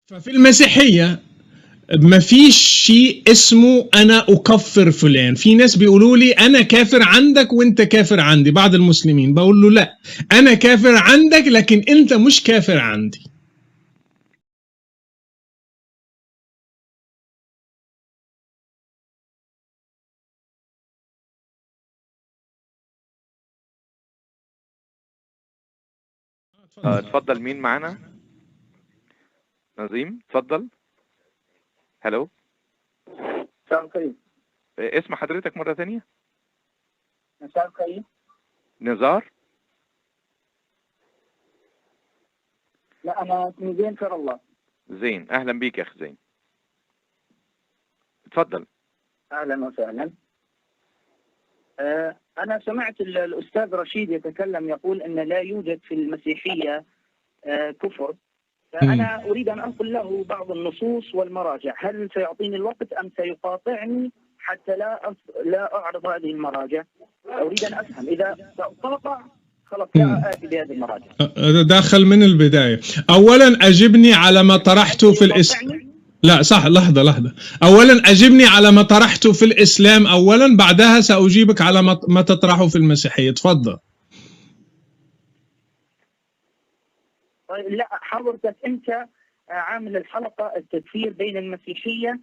ففي المسيحية ما فيش شيء اسمه أنا أكفر فلان. في ناس بيقولوا لي أنا كافر عندك وأنت كافر عندي، بعض المسلمين بقول له لا، أنا كافر عندك لكن أنت مش كافر عندي. اتفضل. مين معانا؟ نظيم، اتفضل. هلو، مساء الخير. اسم حضرتك مرة ثانية؟ مساء الخير. نزار؟ لا، أنا اسمي زين خير الله. زين، أهلا بيك يا أخي زين، اتفضل. أهلا وسهلا. أنا سمعت الأستاذ رشيد يتكلم يقول أن لا يوجد في المسيحية كفر، فأنا أريد أن أنقل له بعض النصوص والمراجع. هل سيعطيني الوقت أم سيقاطعني حتى لا أعرض هذه المراجع؟ أريد أن أفهم. إذا سأقاطع خلاص لا آتي بهذه المراجع. داخل من البداية. أولا أجبني على ما طرحته في الإسلام. لا صح، لحظة. أولا أجبني على ما طرحته في الإسلام أولا، بعدها سأجيبك على ما تطرحه في المسيحية. تفضل. طيب، لا حضرتك أنت عامل الحلقة التكفير بين المسيحية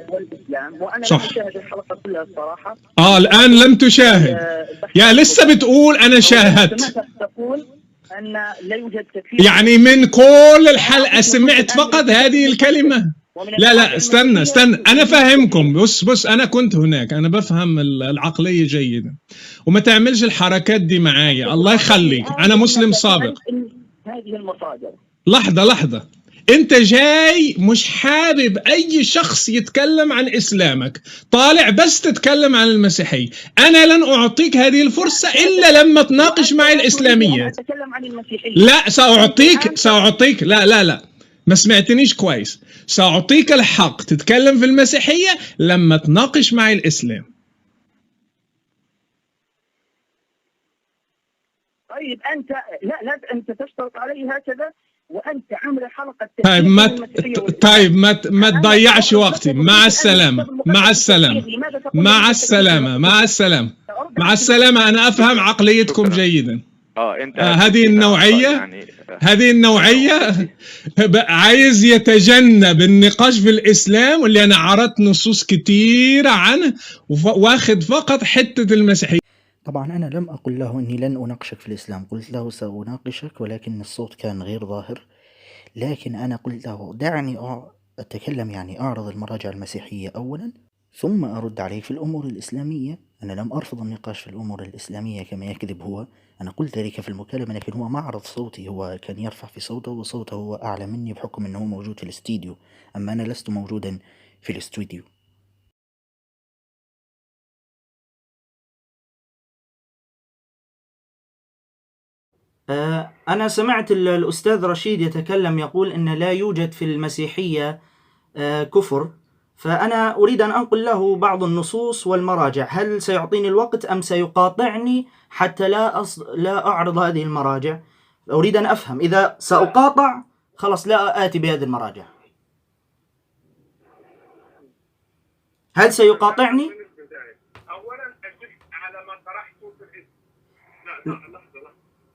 والإسلام، وأنا لم أشاهد الحلقة كلها الصراحة. الآن لم تشاهد؟ يا لسه بتقول أنا شاهدت. سمعتك تقول أن لا يوجد تكفير، يعني من كل الحلقة سمعت فقط هذه الكلمة؟ لا استنى، أنا فاهمكم. بص أنا كنت هناك، أنا بفهم العقلية جيدا، وما تعملش الحركات دي معايا، الله يخليك، أنا مسلم سابق. هذه المصادر. لحظة، انت جاي مش حابب اي شخص يتكلم عن اسلامك، طالع بس تتكلم عن المسيحية. انا لن اعطيك هذه الفرصة الا لما تناقش معي الاسلاميات. لا ساعطيك لا ما سمعتنيش كويس. ساعطيك الحق تتكلم في المسيحية لما تناقش معي الاسلام. طيب انت لا انت تشترط علي هكذا وانت عامل حلقه. طيب ما تضيعش وقتي. مع السلامة. انا افهم عقليتكم جيدا. انت هذه النوعية عايز يتجنب النقاش في الاسلام، واللي انا عرضت نصوص كتيرة عنه واخد فقط حتة المسيحية. طبعا أنا لم أقل له أني لن أناقشك في الإسلام، قلت له سأناقشك ولكن الصوت كان غير ظاهر. لكن أنا قلت له دعني أتكلم، يعني أعرض المراجع المسيحية أولا ثم أرد عليك في الأمور الإسلامية. أنا لم أرفض النقاش في الأمور الإسلامية كما يكذب هو، أنا قلت ذلك في المكالمة، لكن هو ما عرض صوتي، هو كان يرفع في صوته وصوته هو أعلى مني بحكم أنه موجود في الاستديو، أما أنا لست موجودا في الاستوديو. أنا سمعت الأستاذ رشيد يتكلم يقول أن لا يوجد في المسيحية كفر، فأنا أريد أن أنقل له بعض النصوص والمراجع. هل سيعطيني الوقت أم سيقاطعني حتى لا أعرض هذه المراجع؟ أريد أن أفهم. إذا سأقاطع خلاص لا آتي بهذه المراجع. هل سيقاطعني؟ أولا أجب على ما طرحته في الإسلام. لحظة.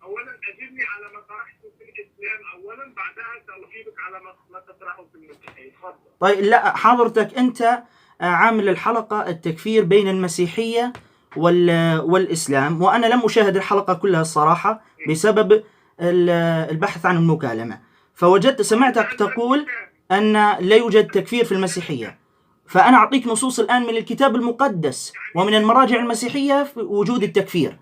أولا أجبني على ما طرحته في الإسلام أولا، بعدها سأجيبك على ما تطرحه في المسيحية. تفضل. طيب لا حضرتك أنت عامل الحلقة التكفير بين المسيحية والإسلام، وأنا لم أشاهد الحلقة كلها الصراحة بسبب البحث عن المكالمة، سمعتك تقول أن لا يوجد تكفير في المسيحية، فأنا أعطيك نصوص الآن من الكتاب المقدس ومن المراجع المسيحية في وجود التكفير.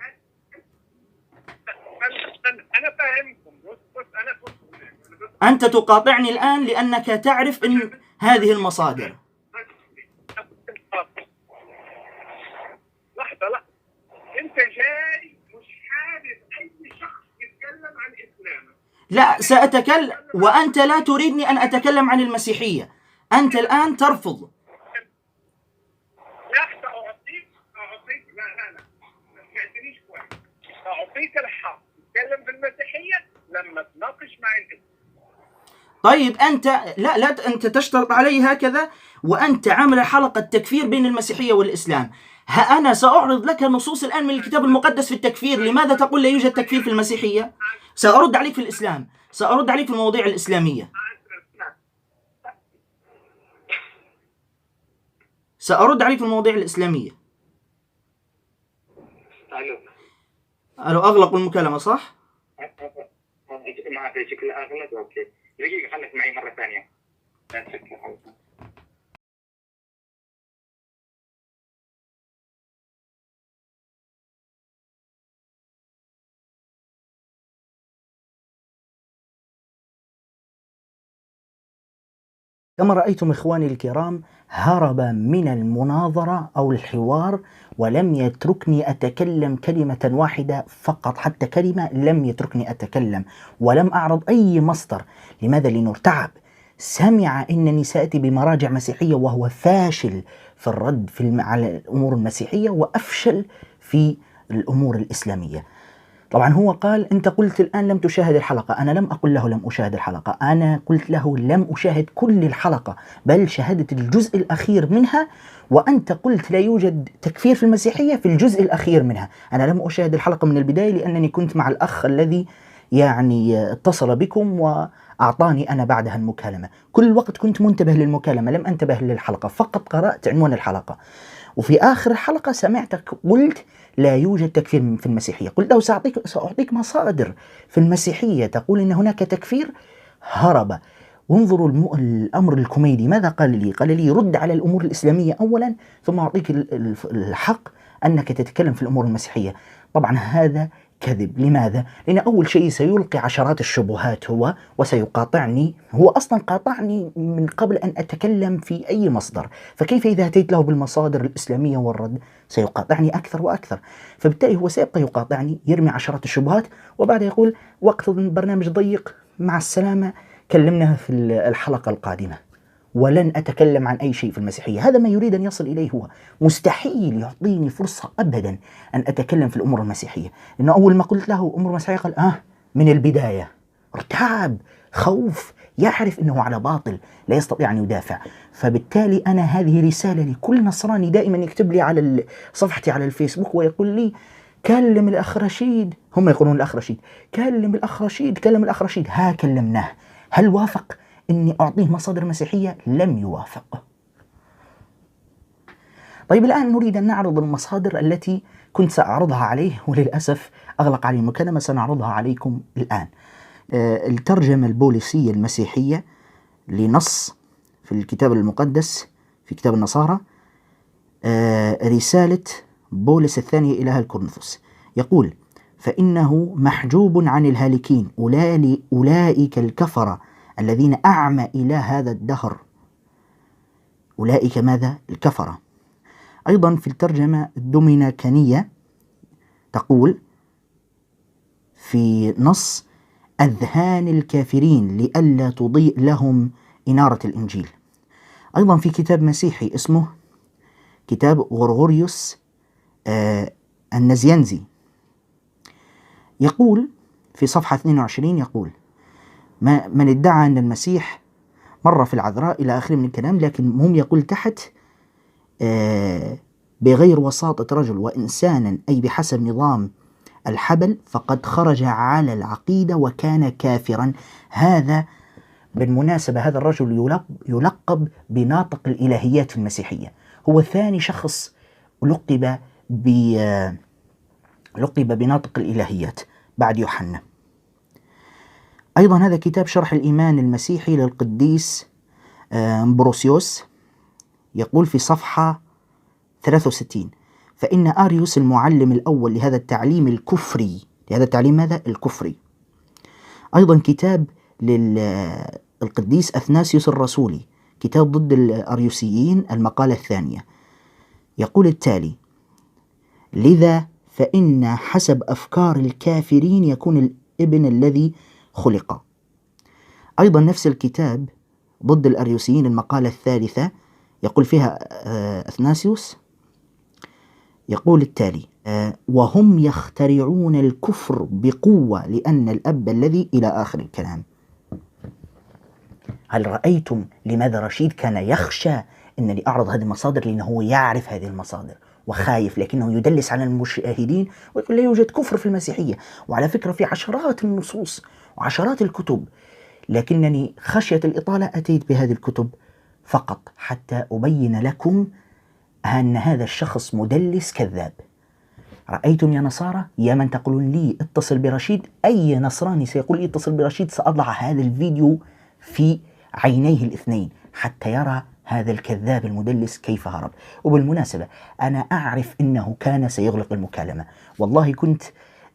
أنا فاهمكم. أنت تقاطعني الآن لأنك تعرف أن هذه المصادر. لحظة. أنت جاي مش حابب أي شخص يتكلم عن إسلامك. لا سأتكلم، وأنت لا تريدني أن أتكلم عن المسيحية. أنت الآن ترفض. لا أعطيك لا ما سمعتنيش كويس. أعطيك الحق تتكلم في المسيحية لما تناقش مع الإسلام. طيب أنت لا أنت تشترط علي هكذا وأنت عامل حلقة تكفير بين المسيحية والإسلام. أنا سأعرض لك نصوص الآن من الكتاب المقدس في التكفير. لماذا تقول لا يوجد تكفير في المسيحية؟ سأرد عليك في الإسلام، سأرد عليك في المواضيع الإسلامية، سأرد عليك في المواضيع الإسلامية. ألو أغلقوا المكالمة صح؟ ما في شكل أغلق. أوكي دقيقة خليك معي مرة ثانية. كما رأيتم إخواني الكرام هرب من المناظرة أو الحوار ولم يتركني أتكلم كلمة واحدة فقط، حتى كلمة لم يتركني أتكلم ولم أعرض أي مصدر. لماذا؟ لنرتعب. سمع أنني سأتي بمراجع مسيحية وهو فاشل في الرد على الأمور المسيحية وأفشل في الأمور الإسلامية. طبعا هو قال أنت قلت الآن لم تشاهد الحلقة. أنا لم أقل له لم أشاهد الحلقة، أنا قلت له لم أشاهد كل الحلقة بل شاهدت الجزء الأخير منها، وأنت قلت لا يوجد تكفير في المسيحية في الجزء الأخير منها. أنا لم أشاهد الحلقة من البداية لأنني كنت مع الأخ الذي يعني اتصل بكم وأعطاني أنا بعدها المكالمة. كل الوقت كنت منتبه للمكالمة، لم أنتبه للحلقة، فقط قرأت عنوان الحلقة. وفي آخر الحلقة سمعتك قلت لا يوجد تكفير في المسيحية. قلت له سأعطيك مصادر في المسيحية تقول إن هناك تكفير. هرب. وانظروا الأمر الكوميدي ماذا قال لي؟ قال لي رد على الأمور الإسلامية أولا ثم أعطيك الحق أنك تتكلم في الأمور المسيحية. طبعا هذا كذب. لماذا؟ لأن أول شيء سيلقي عشرات الشبهات هو وسيقاطعني. هو أصلا قاطعني من قبل أن أتكلم في أي مصدر، فكيف إذا أتيت له بالمصادر الإسلامية والرد؟ سيقاطعني أكثر وأكثر. فبالتالي هو سيبقى يقاطعني، يرمي عشرات الشبهات وبعد يقول وقت البرنامج ضيق، مع السلامة، كلمنا في الحلقة القادمة، ولن أتكلم عن أي شيء في المسيحية. هذا ما يريد أن يصل إليه هو. مستحيل يعطيني فرصة أبدا أن أتكلم في الأمور المسيحية، لأنه أول ما قلت له أمور مسيحية قال من البداية ارتعب، خوف، يعرف أنه على باطل لا يستطيع أن يدافع. فبالتالي أنا هذه رسالة لكل نصراني دائما يكتب لي على صفحتي على الفيسبوك ويقول لي كلم الأخ رشيد. هم يقولون الأخ رشيد، كلم الأخ رشيد، كلم الأخ رشيد. ها كلمناه. هل وافق إني أعطيه مصادر مسيحية؟ لم يوافق. طيب الآن نريد أن نعرض المصادر التي كنت سأعرضها عليه وللأسف أغلق عليه المكالمة. سنعرضها عليكم الآن. الترجمة البوليسية المسيحية لنص في الكتاب المقدس في كتاب النصارى، رسالة بولس الثانية إلى أهل كورنثوس، يقول فإنه محجوب عن الهالكين أولئك الكفرة الذين أعمى إلى هذا الدهر. أولئك ماذا؟ الكفرة. أيضا في الترجمة الدومينيكانية تقول في نص أذهان الكافرين لئلا تضيء لهم إنارة الإنجيل. أيضا في كتاب مسيحي اسمه كتاب غرغوريوس النزينزي يقول في صفحة 22 يقول من ادعى أن المسيح مر في العذراء إلى آخر من الكلام، لكن هم يقول تحت بغير وساطة رجل وإنسانا أي بحسب نظام الحبل فقد خرج على العقيدة وكان كافرا. هذا بالمناسبة هذا الرجل يلقب بناطق الإلهيات في المسيحية، هو ثاني شخص لقب بناطق الإلهيات بعد يوحنا. أيضا هذا كتاب شرح الإيمان المسيحي للقديس أمبروسيوس يقول في صفحة 63 فإن آريوس المعلم الأول لهذا التعليم الكفري، لهذا التعليم ماذا؟ الكفري. أيضا كتاب للقديس أثناسيوس الرسولي، كتاب ضد الأريوسيين المقالة الثانية، يقول التالي لذا فإن حسب أفكار الكافرين يكون الابن الذي خلق. أيضا نفس الكتاب ضد الأريوسيين المقالة الثالثة يقول فيها أثناسيوس يقول التالي وهم يخترعون الكفر بقوة لأن الأب الذي إلى آخر الكلام. هل رأيتم لماذا رشيد كان يخشى أنني أعرض هذه المصادر؟ لأنه هو يعرف هذه المصادر وخايف، لكنه يدلس على المشاهدين ويقول لا يوجد كفر في المسيحية. وعلى فكرة في عشرات النصوص وعشرات الكتب، لكنني خشية الإطالة أتيت بهذه الكتب فقط حتى أبين لكم أن هذا الشخص مدلس كذاب. رأيتم يا نصارى، يا من تقولون لي اتصل برشيد، أي نصراني سيقول لي اتصل برشيد سأضع هذا الفيديو في عينيه الاثنين حتى يرى هذا الكذاب المدلس كيف هرب. وبالمناسبة أنا أعرف أنه كان سيغلق المكالمة. والله كنت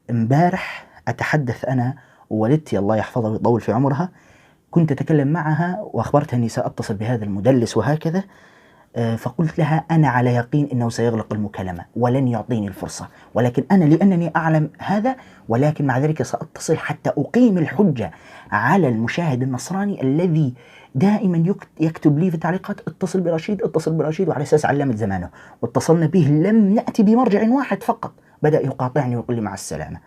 امبارح أتحدث أنا ووالدتي الله يحفظها ويطول في عمرها، كنت أتكلم معها وأخبرتها أني سأتصل بهذا المدلس وهكذا، فقلت لها أنا على يقين أنه سيغلق المكالمة ولن يعطيني الفرصة، ولكن أنا لأنني أعلم هذا، ولكن مع ذلك سأتصل حتى أقيم الحجة على المشاهد النصراني الذي دائما يكتب لي في التعليقات اتصل برشيد اتصل برشيد، وعلى أساس علمت زمانه، واتصلنا به لم نأتي بمرجع واحد فقط، بدأ يقاطعني ويقول لي مع السلامة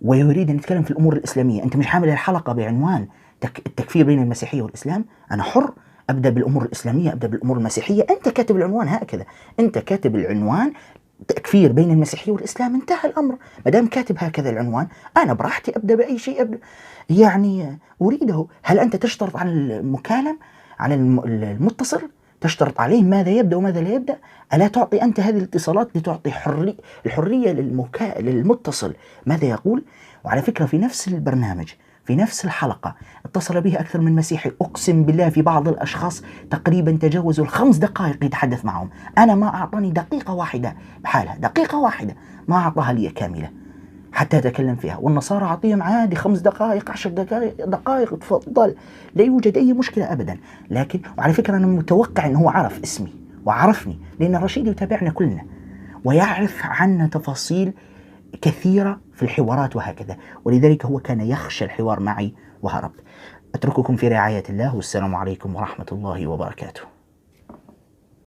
ويريد أن يتكلم في الأمور الإسلامية. أنت مش حامل الحلقة بعنوان التكفير بين المسيحية والإسلام؟ أنا حر، أبدأ بالأمور الإسلامية، أبدأ بالأمور المسيحية. أنت كاتب العنوان هكذا، أنت كاتب العنوان تكفير بين المسيحية والإسلام، انتهى الأمر. ما دام كاتب هكذا العنوان أنا براحتي أبدأ بأي شيء يعني أريده. هل أنت تشترط على المكالم، على المتصل، تشترط عليه ماذا يبدأ وماذا لا يبدأ؟ ألا تعطي أنت هذه الاتصالات لتعطي الحرية للمتصل ماذا يقول؟ وعلى فكرة في نفس البرنامج في نفس الحلقة اتصل به أكثر من مسيحي، أقسم بالله في بعض الأشخاص تقريبا تجاوزوا 5 دقائق يتحدث معهم. أنا ما أعطاني دقيقة واحدة بحالها، دقيقة واحدة ما أعطاها لي كاملة حتى أتكلم فيها. والنصارى أعطيهم عادي 5 دقائق 10 دقائق تفضل، لا يوجد أي مشكلة أبدا. لكن وعلى فكرة أنا متوقع أنه هو عرف اسمي وعرفني، لأن رشيد يتابعنا كلنا ويعرف عنا تفاصيل كثيرة في الحوارات وهكذا، ولذلك هو كان يخشى الحوار معي وهرب. أترككم في رعاية الله، والسلام عليكم ورحمة الله وبركاته.